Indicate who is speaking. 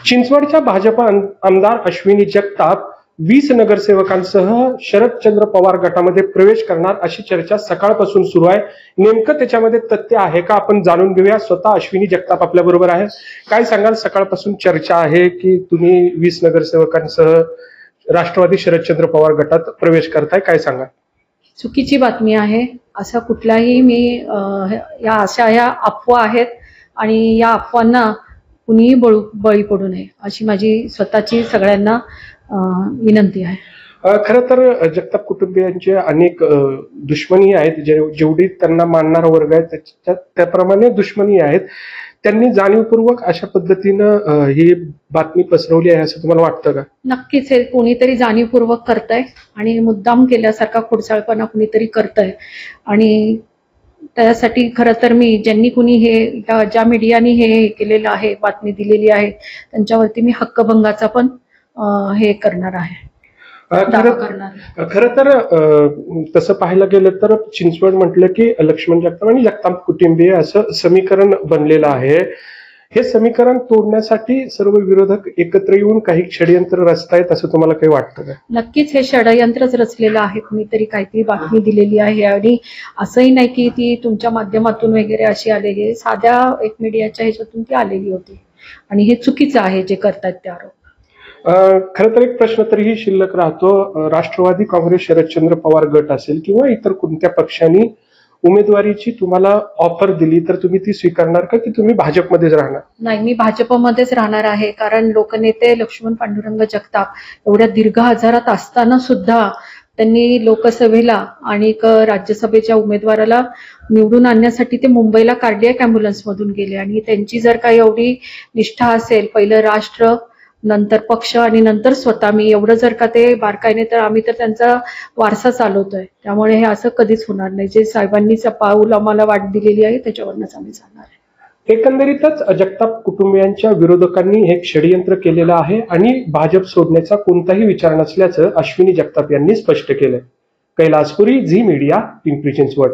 Speaker 1: चिंचवडच्या भाजप आमदार अश्विनी जगताप 20 नगरसेवकांसह शरदचंद्र पवार गटामध्ये प्रवेश करणार अशी चर्चा सकाळपासून सुरू आहे। नेमकं त्याच्यामध्ये तथ्य आहे का आपण जाणून घेऊया। स्वतः अश्विनी जगताप आपल्या बरोबर आहे। काय सांगाल, सकाळपासून चर्चा आहे की तुम्ही 20 नगरसेवकांसह राष्ट्रवादी शरदचंद्र पवार गटात प्रवेश करताय, काय सांगाल?
Speaker 2: चुकीची बातमी आहे। असा कुठलाही या अफवा आहेत आणि या अफवांना कुणीही बळी पडू नये अशी माझी स्वतःची सगळ्यांना विनंती आहे।
Speaker 1: खरं तर जगताप कुटुंबियांचे अनेक दुश्मनी आहेत, जेवढी त्यांना मानणारा वर्ग आहे त्याप्रमाणे दुश्मनी आहेत। त्यांनी जाणीवपूर्वक अशा पद्धतीनं ही बातमी पसरवली आहे असं तुम्हाला वाटतं का?
Speaker 2: नक्कीच हे कोणीतरी जाणीवपूर्वक करतंय आणि मुद्दाम केल्यासारखा खोडसाळपणा कुणीतरी करतंय आणि त्यासाठी खरं तर मी ज्यांनी कुणी ज्या मीडियाने हे केलेलं आहे, बातमी दिलेली आहे, त्यांच्यावरती मी हक्कभंगाचा पण हे करणार आहे।
Speaker 1: खरं तर तसं पाहायला गेलं तर चिंचवड म्हटलं की लक्ष्मण जगताप आणि जगताप कुटुंबीय असं समीकरण बनलेलं आहे। हे समीकरण तोडण्यासाठी सर्व विरोधक एकत्र येऊन काही षडयंत्र रचतायत असं तुम्हाला काही वाटतं का?
Speaker 2: नक्कीच हे षडयंत्रच रचलेलं आहे। कुणीतरी काहीतरी बातमी दिलेली आहे आणि असंही नाही की ती तुमच्या माध्यमातून वगैरे अशी आलेली आहे, साध्या एक मीडियाच्या ह्याच्यातून ती आलेली होती आणि हे चुकीचं आहे जे करतात ते आरोप।
Speaker 1: खरं तर एक प्रश्न तरीही शिल्लक राहतो, राष्ट्रवादी काँग्रेस शरदचंद्र पवार गट असेल किंवा इतर कोणत्या पक्षांनी उमेदवारीची तुम्हाला ऑफर दिली तर तुम्ही ती स्वीकारणार का की तुम्ही भाजपमध्येच राहणार?
Speaker 2: नाही, मी भाजपमध्येच राहणार आहे, कारण लोकनेते लक्ष्मण पांडुरंग जगताप एवढ्या दीर्घ आजारात असताना सुद्धा त्यांनी लोकसभेला आणि राज्यसभेच्या उमेदवाराला निवडून आणण्यासाठी ते मुंबईला कार्डियक अँब्युलन्स मधून गेले आणि त्यांची जर काही एवढी निष्ठा असेल, पहिलं राष्ट्र, नंतर पक्ष आणि नंतर स्वतः मी, एवढं जर का ते बारकाईने, तर आम्ही तर त्यांचा वारसा चालवतोय। त्यामुळे हे असं कधीच होणार नाही। जे साहेबांनी पाऊल आम्हाला वाट दिलेली आहे त्याच्यावरच आम्ही जाणार आहे।
Speaker 1: एकंदरीतच जगताप कुटुंबियांच्या विरोधकांनी हे षडयंत्र केलेलं आहे आणि भाजप सोडण्याचा कोणताही विचार नसल्याचं अश्विनी जगताप यांनी स्पष्ट केलंय। कैलासपुरी, झी मीडिया, पिंपरी चिंचवड।